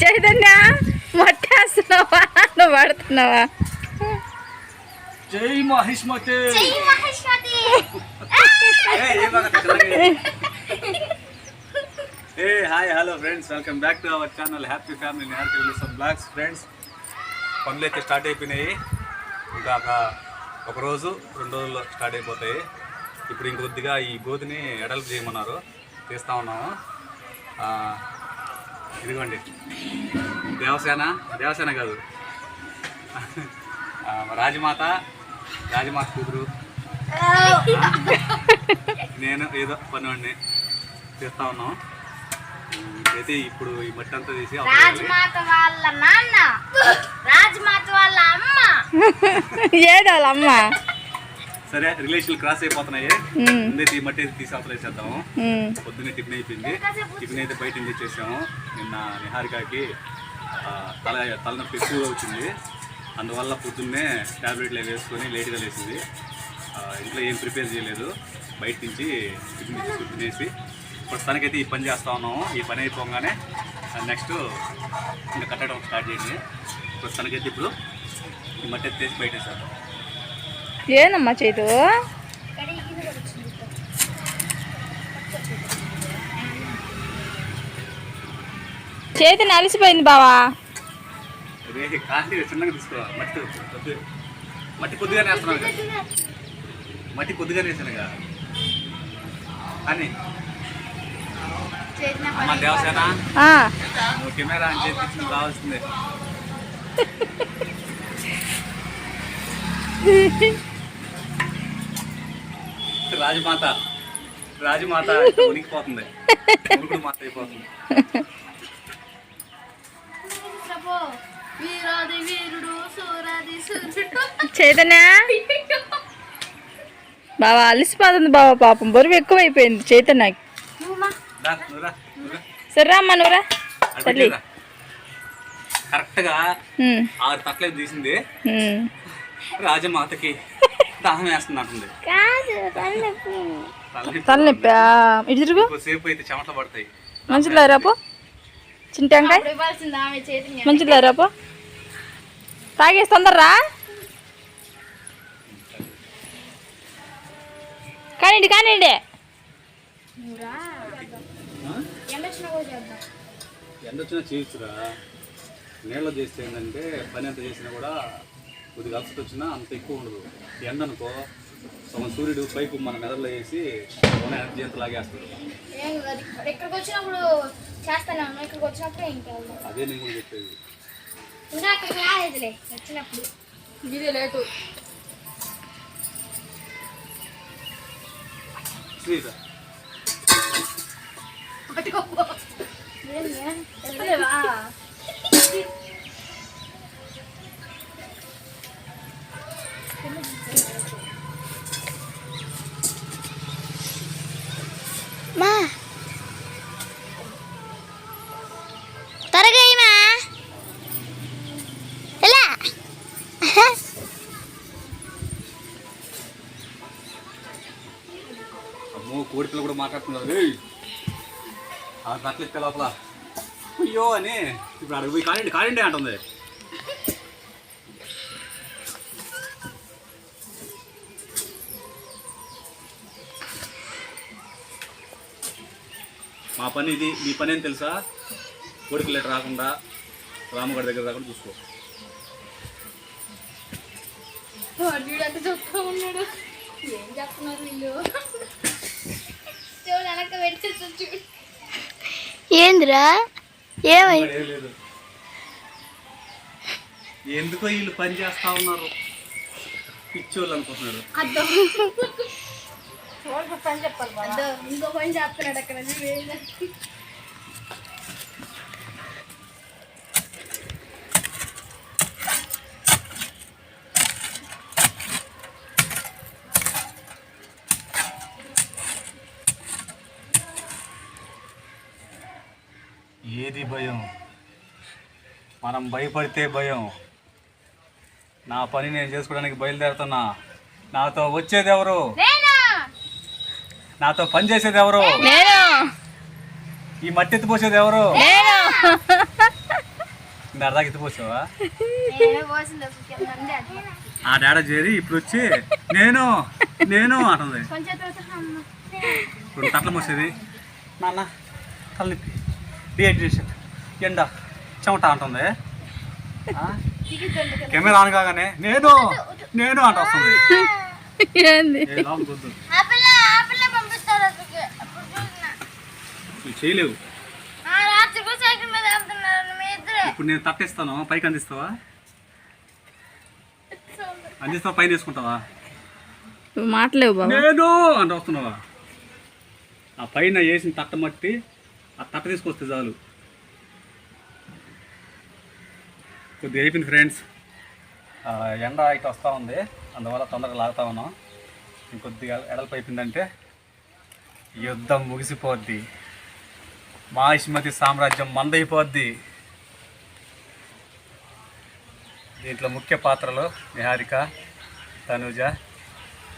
చైతన్య మట్టేస్తున్నావా నువ్వు పడుతున్నావా? జై మహిష్మతి. ఏ hi hello friends, welcome back to our channel happy family happy blogs. Friends, పనులు అయితే స్టార్ట్ అయిపోయినాయి. ఇంకా ఒక రోజు 2 రోజుల్లో స్టార్ట్ అయిపోతాయి. ఇప్పుడు ఇంకొద్దిగా ఈ గోధుని ఎడల్పు చేయమన్నారు, తీస్తూ ఉన్నాము. ఇదిగోండి దేవసేన కాదు, రాజమాత కూతురు, నేను ఏదో పనివాడిని తీస్తూ ఉన్నాం. అయితే ఇప్పుడు ఈ మట్టి అంతా తీసి రాజమాత వాళ్ళ నాన్న, రాజమాత వాళ్ళ అమ్మ, ఏదో వాళ్ళ అమ్మ. సరే, రిలేషన్ క్రాస్ అయిపోతున్నాయి. ముందైతే ఈ మట్టి అయితే తీసి అవతల వేసేద్దాము. పొద్దున్నే టిఫిన్ అయిపోయింది. టిఫిన్ అయితే బయట తెచ్చేసాము. నిన్న నిహారికకి తలనొప్పి ఎక్కువగా వచ్చింది. అందువల్ల పొద్దున్నే ట్యాబ్లెట్లు వేసుకొని లేట్గా లేచింది. ఇంట్లో ఏం ప్రిపేర్ చేయలేదు, బయట నుంచి టిఫిన్ తీసుకుని తినేసి ప్రస్తుతానికైతే ఈ పని చేస్తూ ఉన్నాము. ఈ పని అయిపోగానే నెక్స్ట్ ఇంకా కట్టడం స్టార్ట్ చేయండి. ప్రస్తుతానికైతే ఇప్పుడు ఈ మట్టి తీసి బయట వేసేద్దాం. ఏనమ్మా చేతు చేతిని అలసిపోయింది బావా. చిన్నగా తీసుకో. మట్టి కొద్దిగానే వేస్తున్నాను కదా, మట్టి కొద్దిగానే వేసానుగా. కానీ అమ్మ దేవసేన, నువ్వు కెమెరా అని చెప్పి రావాల్సిందే. రాజమాత ఉనికిపోతుంది, ఉరుకుడు మాత అయిపోతుంది. చైతన్య బావా అలసిపోతుంది బావా, పాపం బరువు ఎక్కువైపోయింది చైతన్యకి. సరే అమ్మ నువ్వురా తల్లి. కరెక్ట్గా 6 తట్లే తీసింది. రాజమాతకి దాహం వేస్తుంది అంటుంది. తలనొప్పి ఇటు తిరుగు. సేపు అయితే చెమటలు పడతాయి. మంచిలో రాపో చింటంకాయ, మంచిలో రాపో తాగేసి తొందరరా. కానివ్వండి కానివ్వండి. ఎండ వచ్చినా చేయొచ్చురా. నీళ్ళ చేస్తే ఏంటంటే పని ఎంత చేసినా కూడా కొద్దిగా అలసట వచ్చినా అంత ఎక్కువ ఉండదు. ఎండ అనుకో, సూర్యుడు పైపు మన మెదడులో వేసి ఎనర్జీ అంత లాగేస్తాడు. ఇక్కడికి వచ్చినప్పుడు చేస్తాను, ఇక్కడికి వచ్చినప్పుడు ఇంకా అదే నేను కూడా చెప్పేది. ఇంకా అక్కడికి రాలేదులే, వచ్చినప్పుడు ఇది లేదు. శ్రీత మా త్వరగా మా ఎలా అమ్మో, కోడి పిల్ల కూడా మాట్లాడుతున్నారు. అట్లా ఇస్తే లోపల అయ్యో అని ఇప్పుడు అడుగు పోయి కానిండి అంటుంది. మా పని ఇది. మీ పని ఏం తెలుసా? కోడికి లేట్ రాకుండా, రామగడి దగ్గర రాకుండా చూసుకో. చూస్తూ ఉన్నాడు. ఏం చెప్తున్నారు వీళ్ళు? వెనక పెట్టేసి ఏంద్రా ఏమై లేదు, ఎందుకో వీళ్ళు పని చేస్తా ఉన్నారు. పిచ్చోళ్ళు అనుకుంటున్నారు. పని చెప్పాలి, ఇంకో పని చేస్తున్నాడు అక్కడ. ఏది భయం? మనం భయపడితే భయం. నా పని నేను చేసుకోవడానికి బయలుదేరుతున్నా. నాతో వచ్చేది ఎవరు? నాతో పని చేసేది ఎవరు? ఈ మట్టి ఎత్తిపోసేది ఎవరు? నేను. అర్ధాకి ఎత్తిపోసావా? నేనే పోసింది ఒక కింద ఉంది అది. ఆ డాడా చేరి ఇప్పుడు వచ్చి నేను నేను అంటుంది. కొంచెం తర్వాత అమ్మ. ఇప్పుడు తట్ల మోసేది నాన్న తలనొప్పి డిహైడ్రేషన్ ఎండ చెమట అంటుంది. దిగుతుంది కదా. కెమెరా ఆన్ కాగానే నేను నేను అంట వస్తుంది. ఏంది? ఏ లోపల వద్దు. ఆ పిల్ల పంపిస్తారు అసలుకి. అప్పుడు చూసిన. నువ్వు చేయలేవు. రాత్రి కూడా సైకిల్ మీద వెళ్తున్నారు మీ ఇద్దరు. ఇప్పుడు నేను తట్టేస్తాను, పైకి అందిస్తావా? అందిస్తావా, పైన వేసుకుంటావా? నువ్వు మాటలేవు బాబా. నేను అంట వస్తున్నావా? ఆ పైన వేసిన తట్ట మట్టి ఆ తట్ట తీసుకొస్తే చాలు. కొద్దిగా అయిపోయింది ఫ్రెండ్స్. ఎండ ఇటు వస్తూ ఉంది, అందువల్ల తొందరగా లాగుతా ఉన్నాం. ఇంకొద్దిగా ఎడల్పు అయిపోయిందంటే యుద్ధం ముగిసిపోద్ది, మహిష్మతి సామ్రాజ్యం మందైపోద్ది. దీంట్లో ముఖ్య పాత్రలు నిహారిక, తనుజ,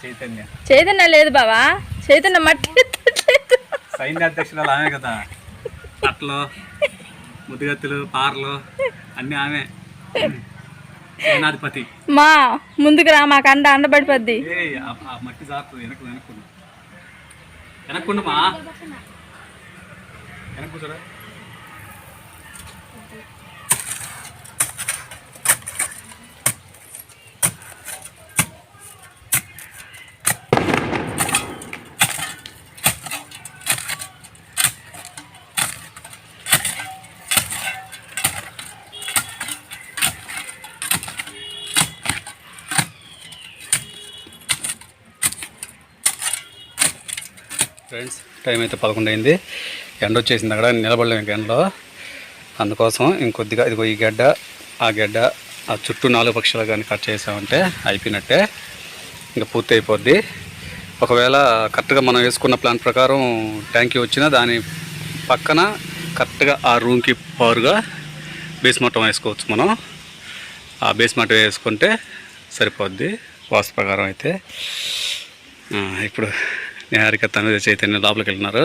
చైతన్య. చైతన్య లేదు బావా, చైతన్య మట్టి ఎత్తట్లేదు. సైన్యాధ్యక్షురాలు ఆమె కదా. అట్లు, ముద్దుగత్తులు, పార్లు అన్నీ ఆమె. సేనాధిపతి. మా ముందుకు రా, మాకు అండబడిపోద్ది. ఏ ఆ మట్టి జారుతుంది. వెనక్కుండు వెనక్కుండు మా వెనక్కు కూర్చోరా. ఫ్రెండ్స్, టైం అయితే 11 అయింది. ఎండ వచ్చేసింది. అక్కడ నిలబడలేము ఎండలో. అందుకోసం ఇంకొద్దిగా ఇదిగో ఈ గడ్డ, ఆ గడ్డ, ఆ చుట్టూ 4 పక్షులు కానీ కట్ చేసామంటే అయిపోయినట్టే, ఇంకా పూర్తి అయిపోద్ది. ఒకవేళ కరెక్ట్గా మనం వేసుకున్న ప్లాన్ ప్రకారం ట్యాంకీ వచ్చినా దాని పక్కన కరెక్ట్గా ఆ రూమ్కి పవర్గా బేస్ మట్టం వేసుకోవచ్చు. మనం ఆ బేస్ మట్టం వేసుకుంటే సరిపోద్ది వాస్తు ప్రకారం అయితే. ఇప్పుడు నిహారిక, తనుజ, చైతన్య లోపలికి వెళ్ళినారు.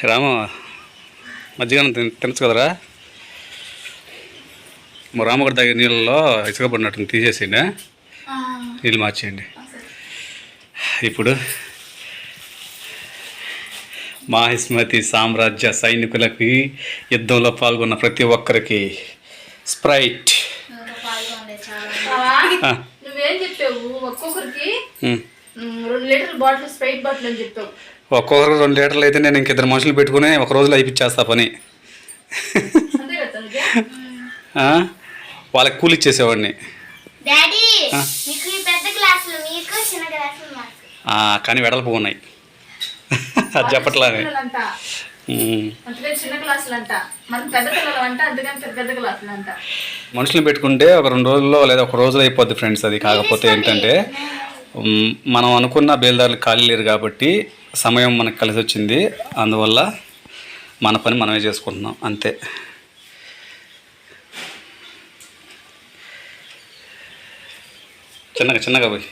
రామ మధ్యాహ్నం తినచ్చు కదరా? మా రామగడ దగ్గర నీళ్ళలో ఇసుక పడినట్టు తీసేసిండే, నీళ్ళు మార్చేయండి. ఇప్పుడు మహిష్మతి సామ్రాజ్య సైనికులకి, యుద్ధంలో పాల్గొన్న ప్రతి ఒక్కరికి స్ప్రైట్. నువ్వేం చెప్పావు? ఒక్కొక్కరికి 2 లీటర్ల బాటిల్, స్ప్రైట్ బాటిల్ అని చెప్పావు. ఒక్కొక్కరికి 2 లీటర్లు అయితే నేను ఇంక 2 మనుషులు పెట్టుకుని ఒక రోజులో అయిపించేస్తా పని. వాళ్ళకి కూలి ఇచ్చేసేవాడిని. డాడీ మీకు ఈ పెద్ద గ్లాసులు, మీకు చిన్న గ్లాసులు మాకు. కానీ వెడల్పు ఉన్నాయి. అది చెప్పట్లానే. చిన్న గ్లాసులు అంట, మనం పెద్ద పిల్లలు అంట, అందుకని పెద్ద గ్లాసులు అంట. మనుషులు పెట్టుకుంటే ఒక 2 రోజుల్లో లేదా ఒక రోజులో అయిపోద్ది ఫ్రెండ్స్. అది కాకపోతే ఏంటంటే మనం అనుకున్న బేల్దారులు ఖాళీ లేరు కాబట్టి సమయం మనకు కలిసి వచ్చింది. అందువల్ల మన పని మనమే చేసుకుంటున్నాం అంతే. చిన్నగా చిన్నగా పోయి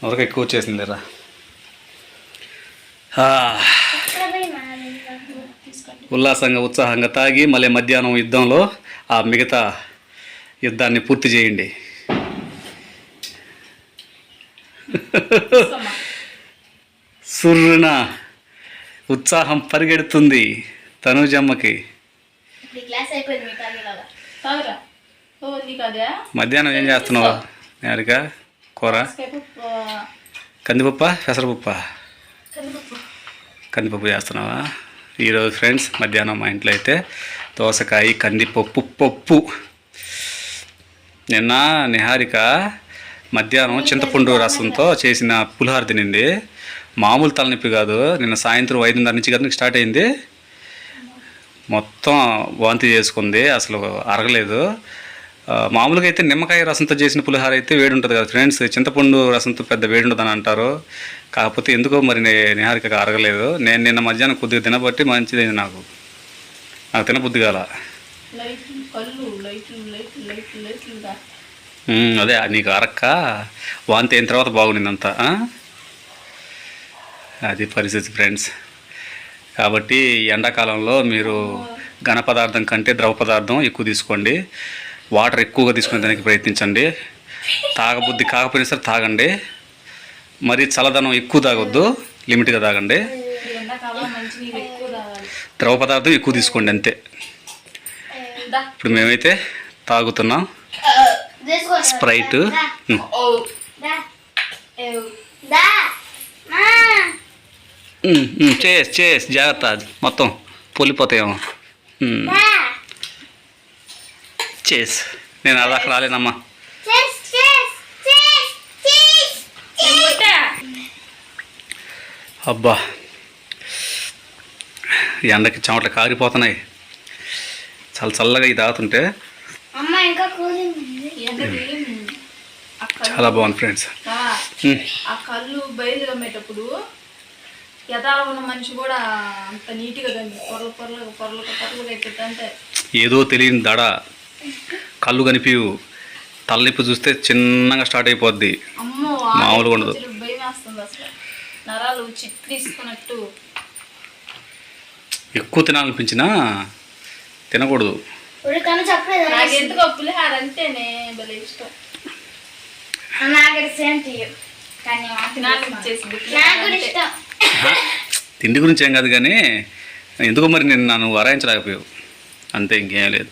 ఎవరికి ఎక్కువ వచ్చేసింది రా. ఉల్లాసంగా ఉత్సాహంగా తాగి మళ్ళీ మధ్యాహ్నం యుద్ధంలో ఆ మిగతా యుద్ధాన్ని పూర్తి చేయండి. సుర్రున ఉత్సాహం పరిగెడుతుంది తనుజమ్మకి. మధ్యాహ్నం ఏం చేస్తున్నావా నేరుగా? కూర కందిపప్ప, పెసరపప్ప? కందిపప్పు చేస్తున్నావా ఈరోజు ఫ్రెండ్స్? మధ్యాహ్నం మా ఇంట్లో అయితే దోసకాయ, కందిపప్పు, పప్పు. నిన్న నిహారిక మధ్యాహ్నం చింతపండు రసంతో చేసిన పులిహోర తినింది. మామూలు తలనొప్పి కాదు, నిన్న సాయంత్రం 5:30 నుంచి గంటలకు స్టార్ట్ అయింది. మొత్తం వాంతి చేసుకుంది, అసలు అరగలేదు. మామూలుగా అయితే నిమ్మకాయ రసంతో చేసిన పులిహోర అయితే వేడి ఉంటుంది కదా ఫ్రెండ్స్, చింతపండు రసంతో పెద్ద వేడి ఉండదని అంటారు. కాకపోతే ఎందుకో మరి నిహారికగా అరగలేదు. నేను నిన్న మధ్యాహ్నం కొద్దిగా తినబట్టి మంచిదైంది. నాకు తినబుద్ధి కాల. అదే నీకు అరక్క వాంతి అయిన తర్వాత బాగుండింది అంతా. అది పరిస్థితి ఫ్రెండ్స్. కాబట్టి ఎండాకాలంలో మీరు ఘన పదార్థం కంటే ద్రవ పదార్థం ఎక్కువ తీసుకోండి. వాటర్ ఎక్కువగా తీసుకునే దానికి ప్రయత్నించండి. తాగబుద్ధి కాకపోయినా సరే తాగండి. మరి చల్లదనం ఎక్కువ తాగొద్దు, లిమిట్గా తాగండి. ద్రవ పదార్థం ఎక్కువ తీసుకోండి అంతే. ఇప్పుడు మేమైతే తాగుతున్నాం స్ప్రైట్. చేస్ జాగ్రత్త, మొత్తం పొలిపోతాయేమో. చేస్ నేను అలా రాలేనమ్మా. అబ్బా ఎండకి చెమటలు కారిపోతున్నాయి. చాలా చల్లగా ఇది తాగుతుంటే చాలా బాగుంది ఫ్రెండ్స్. ఆ కళ్ళు బయలు గమ్మేటప్పుడు యథాలో ఉన్న మనిషి కూడా అంత నీట్గా గమ్మి పొరలుగా అయిపోతుంటే ఏదో తెలియని దడ, కళ్ళు కనిపివు, తలనొప్పి చూస్తే చిన్నగా స్టార్ట్ అయిపోద్ది. అమ్మో మామూలుగా ఉండదు. భయం వేస్తుంది అసలు, నరాలు చిట్లిస్తున్నట్టు. ఎక్కువ తినాలనిపించినా తినకూడదు. నాకు ఎందుకో పులిహార అంటేనే భలే ఇష్టం. తిండి గురించి ఏం కాదు కానీ ఎందుకో మరి నేను నన్ను వరాయించలేకపోయావు అంతే, ఇంకేం లేదు.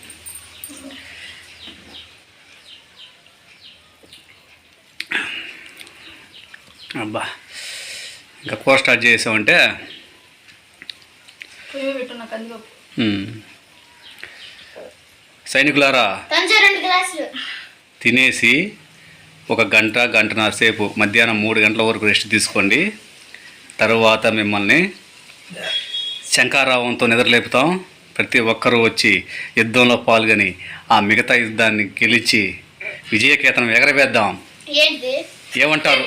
అబ్బా ఇంకా కూర స్టార్ట్ చేసామంటే సైనికులారా తినేసి ఒక గంటన్నర సేపు మధ్యాహ్నం 3 గంటల వరకు రెస్ట్ తీసుకోండి. తర్వాత మిమ్మల్ని శంఖారావంతో నిద్రలేపుతాం. ప్రతి ఒక్కరూ వచ్చి యుద్ధంలో పాల్గొని ఆ మిగతా యుద్ధాన్ని గెలిచి విజయకేతనం ఎగరవేద్దాం. ఏమంటారు?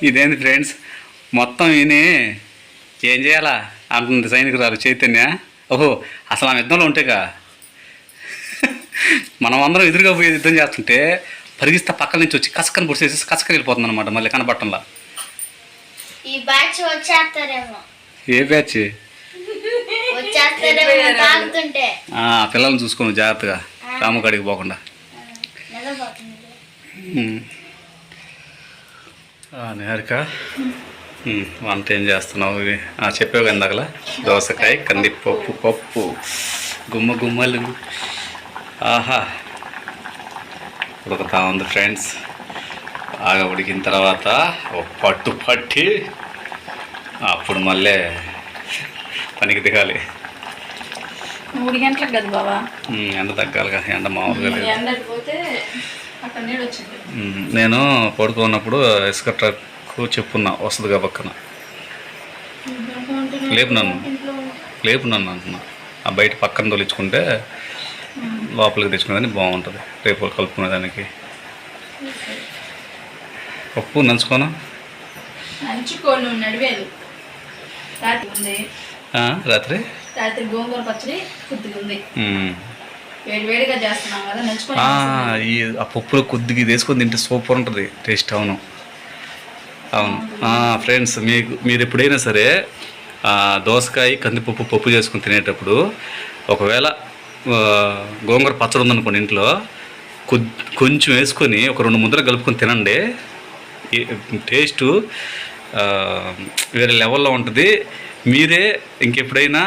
ఇదేంటి ఫ్రెండ్స్, మొత్తం విని ఏం చేయాలా అంటుంది సైనికురాలు చైతన్య. ఓహో అసలు ఆ యుద్ధంలో ఉంటేగా మనం అందరం ఎదురుగా పోయి యుద్ధం చేస్తుంటే పరిగిస్తా పక్కల నుంచి వచ్చి కసకని పొడిసేసి కసకని వెళ్ళిపోతుంది అనమాట. మళ్ళీ కనబట్టంలా. ఏ బ్యాచ్? పిల్లల్ని చూసుకోను జాగ్రత్తగా, రాముకాడికి పోకుండా. నిహారిక వంట ఏం చేస్తున్నావు? చెప్పావు ఇందాకలా దోసకాయ కందిపప్పు పప్పు గుమ్మలు. ఆహా ఉడుకుతా ఉంది ఫ్రెండ్స్. బాగా ఉడికిన తర్వాత పట్టు పట్టి అప్పుడు మళ్ళీ పనికి దిగాలి. 3 గంటలకు కదా బాబా ఎండ తగ్గాలిగా, ఎండ మామూలుగా లేదు. నేను పడుకున్నప్పుడు ఇసుక ట్రక్ చెప్పున్నా వస్తుందిగా పక్కన. లేపు నన్ను అంటున్నా. ఆ బయట పక్కన తొలిచుకుంటే లోపలికి తెచ్చుకునేదాన్ని బాగుంటుంది రేపు కలుపుకునేదానికి. పప్పు నంచుకోను రాత్రి గోంగూర పచ్చడి కొద్దిగా ఉంది. ఆ పప్పులో కొద్దిగా వేసుకొని తింటే సూపర్ ఉంటుంది టేస్ట్. అవును ఫ్రెండ్స్, మీరు ఎప్పుడైనా సరే దోసకాయ కందిపప్పు పప్పు చేసుకుని తినేటప్పుడు ఒకవేళ గోంగూర పచ్చడి ఉందనుకోండి ఇంట్లో, కొంచెం వేసుకొని ఒక 2 ముద్దలు కలుపుకొని తినండి. టేస్టు వేరే లెవెల్లో ఉంటుంది. మీరే ఇంకెప్పుడైనా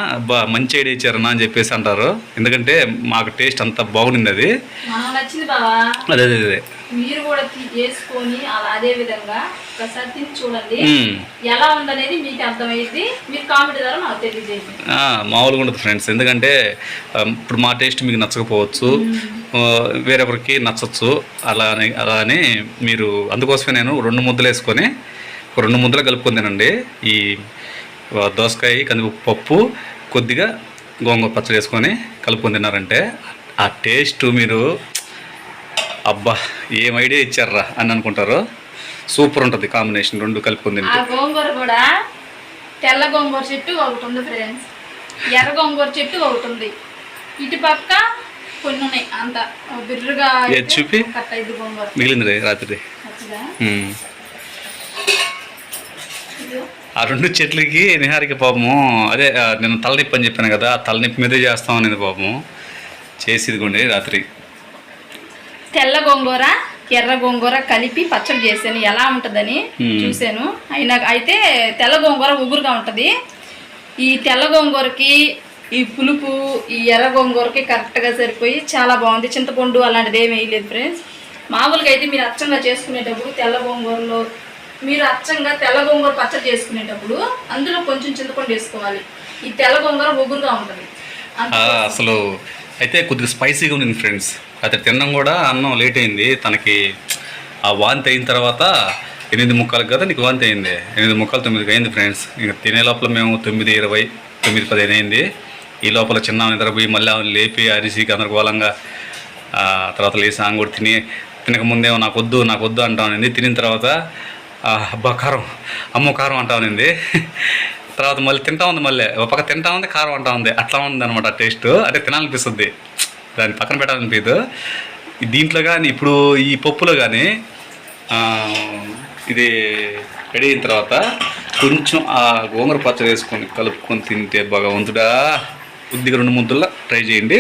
మంచి ఐడియా ఇచ్చారన్నా అని చెప్పేసి అంటారు. ఎందుకంటే మాకు టేస్ట్ అంత బాగుంది. అది అదే మీరు కూడా చేసుకొని అదే విధంగా ఒకసారి తిని చూడండి, ఎలా ఉందనేది మీకు అర్థమైంది. మీరు కామెంట్ ద్వారా నాకు తెలియజేయండి. మామూలుగా ఉండదు ఫ్రెండ్స్. ఎందుకంటే ఇప్పుడు మా టేస్ట్ మీకు నచ్చకపోవచ్చు, వేరొకరికి నచ్చచ్చు. అలానే మీరు అందుకోసమే నేను 2 ముద్దలు వేసుకొని 2 ముద్దలు కలుపుకొని తినండి. ఈ దోసకాయ కందిపప్పు పప్పు కొద్దిగా గోంగూర పచ్చడి వేసుకొని కలుపుకొని తిన్నారంటే ఆ టేస్ట్ మీరు అబ్బా ఏం ఐడియా ఇచ్చారా అని అనుకుంటారు. సూపర్ ఉంటుంది కాంబినేషన్ 2 కలుపుకొని తింటే. గోంగూర కూడా తెల్ల గోంగూర చెట్టు ఒకటి ఉంది ఫ్రెండ్స్, ఎర్ర గోంగూర చెట్టు ఒకటి ఉంది. ఇటు పక్క కొన్ని ఉన్నాయి అంత బిర్రుగా ఏది చూపి కట్ట ఇది గోంగూర మిగిలింది రాత్రి. పచ్చగా. ఇదిగో. ఆ 2 చెట్లకి నిహారిక పాపము అదే నేను తలనొప్పి అని చెప్పాను కదా, ఆ తలనొప్పి మీదే చేస్తాం అనేది పాపము చేసి ఇదిగోండి రాత్రి. తెల్ల గోంగూర ఎర్ర గోంగూర కలిపి పచ్చడి చేశాను, ఎలా ఉంటుందని చూశాను. అయితే తెల్ల గోంగూర ఉగురుగా ఉంటుంది. ఈ తెల్ల గోంగూరకి ఈ పులుపు ఈ ఎర్ర గోంగూరకి కరెక్ట్గా సరిపోయి చాలా బాగుంది. చింతపండు అలాంటిది ఏమీ వేయలేదు ఫ్రెండ్స్. మామూలుగా అయితే మీరు అచ్చంగా చేసుకునేటప్పుడు తెల్ల గోంగూరలో తెల్ల గోంగూర పచ్చడి చేసుకునేటప్పుడు అందులో కొంచెం చింతపండు వేసుకోవాలి. ఈ తెల్ల గోంగూర ఉగురుగా ఉంటుంది. అసలు అయితే కొద్దిగా స్పైసీగా ఉంది ఫ్రెండ్స్. అతను తినడం కూడా అన్నం లేట్ అయింది తనకి. ఆ వాంతి అయిన తర్వాత 8 ముక్కలకు కదా నీకు వాంతి అయింది, 8 ముక్కలు 9కి అయింది ఫ్రెండ్స్. ఇంకా తినే లోపల మేము 9:20, 9:15 అయింది. ఈ లోపల చిన్న నిద్రపోయి మళ్ళీ లేపి అరిసి గందరగోళంగా తర్వాత లేచి ఆమె కూడా తినకముందేమో నాకు వద్దు అంటామనింది. తినిన తర్వాత అబ్బా కారం, అమ్మో కారం అంటామనింది. తర్వాత మళ్ళీ తింటా ఉంది, మళ్ళీ ఒక పక్క తింటా ఉంది, కారం అంటా ఉంది. అట్లా ఉంది అనమాట టేస్ట్. అంటే తినాలనిపిస్తుంది, దాన్ని పక్కన పెట్టాలనిపించదు. దీంట్లో కానీ ఇప్పుడు ఈ పప్పులో కానీ ఇది రెడీ అయిన తర్వాత కొంచెం ఆ గోంగూర పచ్చడి వేసుకొని కలుపుకొని తింటే భగవంతుడా, కొద్దిగా 2 ముద్దల్లో ట్రై చేయండి,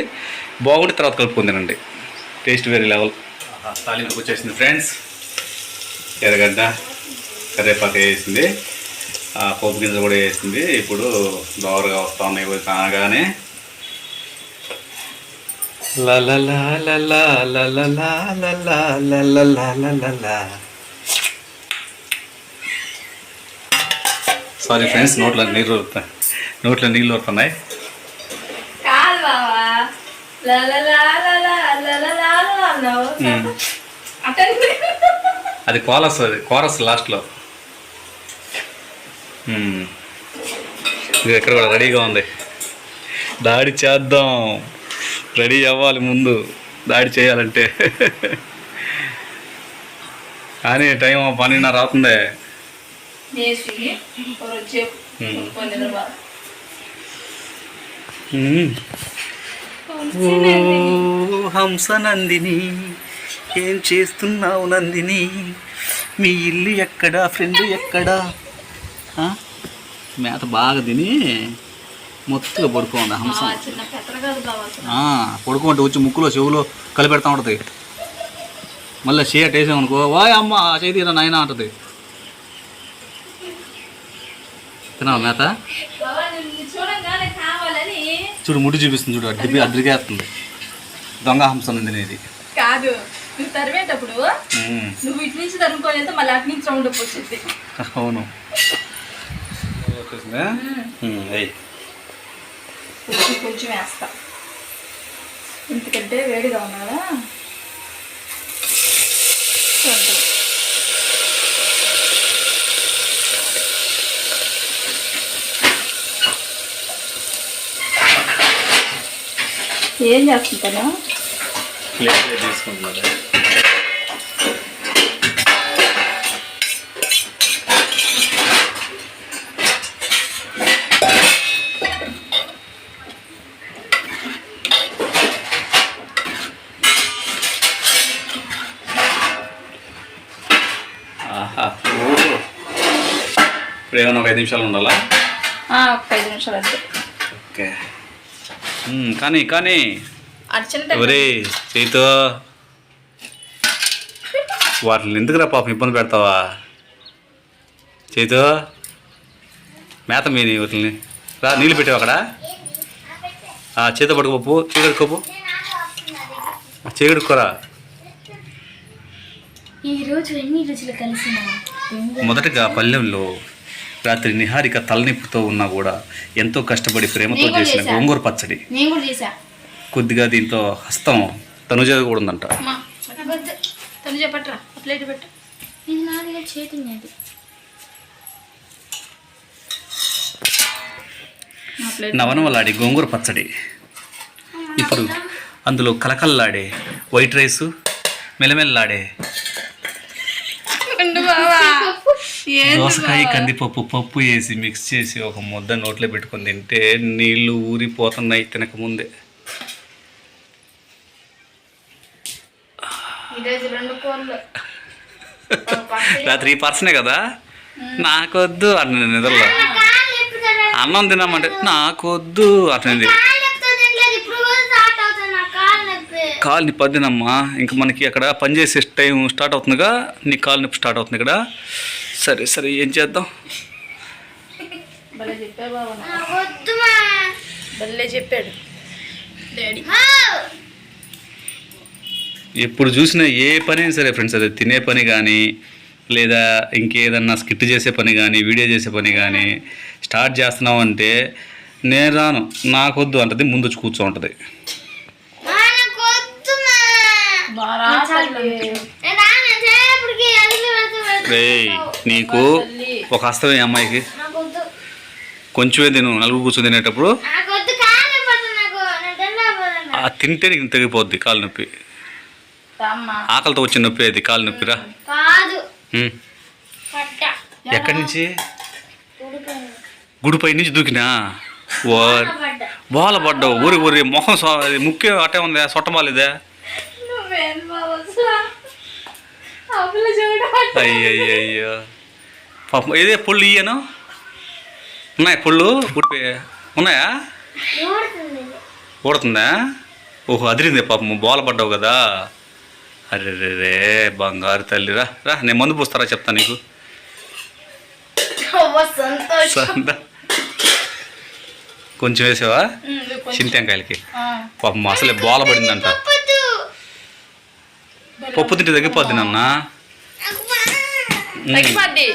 బాగుంటే తర్వాత కలుపుకొని తినండి, టేస్ట్ వేరే లెవెల్. తాలింపుకి వచ్చేసింది ఫ్రెండ్స్. ఎర్రగడ్డ కరివేపాకు వేసింది, పోపు గింజలు కూడా వేసింది. ఇప్పుడు దోరగా వస్తూ ఉన్నాయి కాగానే సారీ ఫ్రెండ్స్, నోట్లో నీళ్ళు ఊరుతున్నాయి. అది కోరస్ లాస్ట్లో. ఇది ఎక్కడ కూడా రెడీగా ఉంది. దాడి చేద్దాం, రెడీ అవ్వాలి ముందు దాడి చేయాలంటే. కానీ టైం 12:30 అవుతుంది. హంస నందిని, ఏం చేస్తున్నావు నందిని, మీ ఇల్లు ఎక్కడా, ఫ్రెండ్ ఎక్కడా? మేత బాగా తిని మొత్తంగా పడుకోండి హంస. పడుకోండి వచ్చి ముక్కులో చెవులో కలిపెడతా ఉంటుంది. మళ్ళీ షేట్ వేసామనుకో, వాయ్ అమ్మ చేతిరా నాయన అంటుంది. తినావా మేత? చూడు ముడి చూపిస్తుంది, చూడు అడ్రికేస్తుంది. దొంగ హంస ఉంది ఇది కాదు. నువ్వు తరివేటప్పుడు నువ్వు ఇటు నుంచి తరుముకోలేదు, మళ్ళీ అటు నుంచి రౌండ్ అప్ వచ్చింది. అవును, కొంచెం వేస్తా ఎందుకంటే వేడిగా ఉన్నాడా. ఏం చేస్తుంటాను తీసుకుంటున్నాడు. ఇప్పుడు ఏమైనా ఒక 5 నిమిషాలు ఉండాలా? ఒక 5 నిమిషాలు అంతే. ఓకే, కానీ ఒరే చేతో వాటిని ఎందుకురా పాపం ఇబ్బంది పెడతావా? చేతో మేత మీని వాటిని రా, నీళ్ళు పెట్టావు అక్కడ. చేతో పడుకోపు, చేయగడుకోపు, చేయగడుకోరా. మొదటగా పల్లెంలో రాత్రి నిహారిక తలనొప్పితో ఉన్నా కూడా ఎంతో కష్టపడి ప్రేమతో చేసిన గోంగూర పచ్చడి. కొద్దిగా దీంట్లో హస్తం తనుజ కూడా ఉందంట. నవనవలాడే గోంగూర పచ్చడి. ఇప్పుడు అందులో కలకల్లాడే వైట్ రైసు, మెల్లమెల్లాడే దోసకాయ కందిపప్పు పప్పు వేసి మిక్స్ చేసి ఒక ముద్ద నోట్లో పెట్టుకొని తింటే నీళ్ళు ఊరిపోతున్నాయి తినకముందే. ఈరోజు 2 కూరలు రాత్రి 3 పర్సనే కదా నాకొద్దు అన్న నిద్రలో అన్నం తినమంటే నాకొద్దు అట్టింది కాలు నొప్పి వద్దినమ్మా ఇంకా మనకి అక్కడ పనిచేసే టైం స్టార్ట్ అవుతుందిగా నీ కాలు నొప్పి స్టార్ట్ అవుతుంది ఇక్కడ సరే సరే ఏం చేద్దాం భలే చెప్పావు బాబు భలే చెప్పాడు డాడీ ఎప్పుడు చూసినా ఏ పని అయినా సరే ఫ్రెండ్స్ అది తినే పని కానీ లేదా ఇంకేదన్నా స్కిట్ చేసే పని కానీ వీడియో చేసే పని కానీ స్టార్ట్ చేస్తున్నావు అంటే నేను రాను నాకొద్దు అంటది ముందు వచ్చి కూర్చో ఉంటుంది రేయ్ నీకు ఒక హస్తమే అమ్మాయికి కొంచెమే తిను నలుగురు కూర్చొని తినేటప్పుడు తింటే నీకు తెగిపోద్ది కాలు నొప్పి ఆకలితో వచ్చిన నొప్పి అది కాలు నొప్పిరా ఎక్కడి నుంచి గుడిపై నుంచి దూకినా బాల పడ్డావు ఊరి ఊరి మొహం ముఖ్యం అట్టే ఉందా సొట్టమాలేదా అయ్యయ్యో పాపం ఏదే పుళ్ళు ఇయ్యను ఉన్నాయి పుళ్ళు గుడిపై ఉన్నాయా ఊడుతుందా ఓహో అదిరింది పాపం బోల పడ్డావు కదా అరే రే బంగారు తల్లిరా రా నేను మందు పూస్తారా చెప్తా నీకు కొంచెం వేసావా చింతకాయలకి పాపం అసలే బోల పడిందంట పప్పు తింటే తగ్గిపోద్ది నాన్న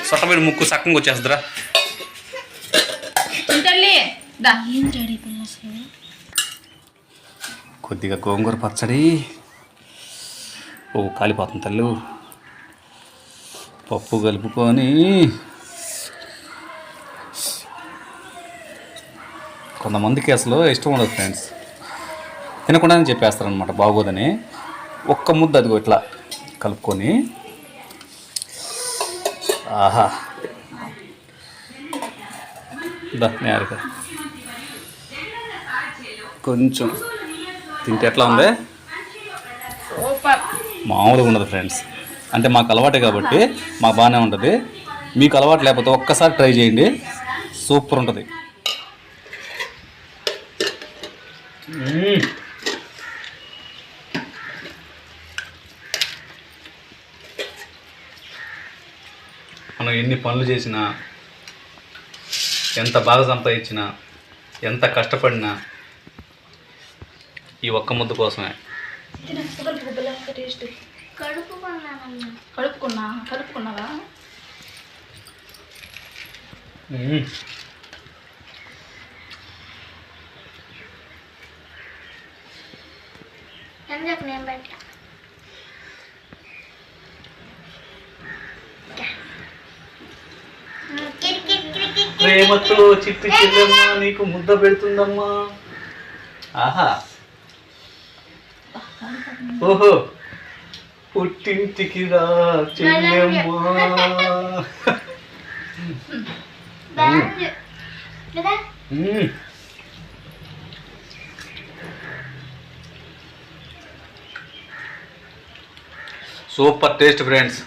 సొట్టబడి ముక్కు సక్కంగా వచ్చేస్తుందిరా కొద్దిగా గోంగూర పచ్చడి ఓ కాలిపోతుంది తల్లు పప్పు కలుపుకొని కొంతమందికి అసలు ఇష్టం ఉండదు ఫ్రెండ్స్ తినకుండానే చెప్పేస్తారనమాట బాగోదని ఒక్క ముద్ద అదిగో ఇట్లా కలుపుకొని ఆహా నేరుగా కొంచెం తింటే ఎట్లా ఉంది మామూలుగా ఉండదు ఫ్రెండ్స్ అంటే మాకు అలవాటే కాబట్టి మాకు బాగానే ఉంటుంది మీకు అలవాటు లేకపోతే ఒక్కసారి ట్రై చేయండి సూపర్ ఉంటుంది మనం ఎన్ని పనులు చేసినా ఎంత బాగా సంపాదించినా ఎంత కష్టపడినా ఈ ఒక్క ముద్ద కోసమే కలుపుకున్నావా ప్రేమతో చిట్టి చెల్లెమ్మ నీకు ముద్ద పెడుతుందమ్మా ఆహా ఓహో పుట్టింటికి రా చెల్లెమ్మా సూపర్ టేస్ట్ ఫ్రెండ్స్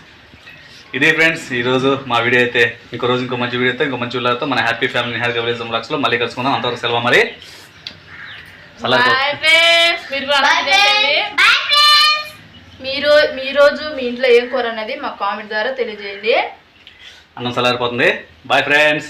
ఇదే ఫ్రెండ్స్ ఈరోజు మా వీడియో అయితే ఇంకో రోజు ఇంకో మంచి వీడియోతో ఇంకో మంచి వీడియోతో మన హ్యాపీ ఫ్యామిలీ హ్యాపీ విలేజ్ బ్లాగ్స్లో మళ్ళీ కలుసుకుందాం అంతవరకు సెలవు మరి మీ రోజు మీ ఇంట్లో ఏం కూర అన్నది మా కామెంట్ ద్వారా తెలియజేయండి అన్నం చల్లారిపోతుంది బాయ్ ఫ్రెండ్స్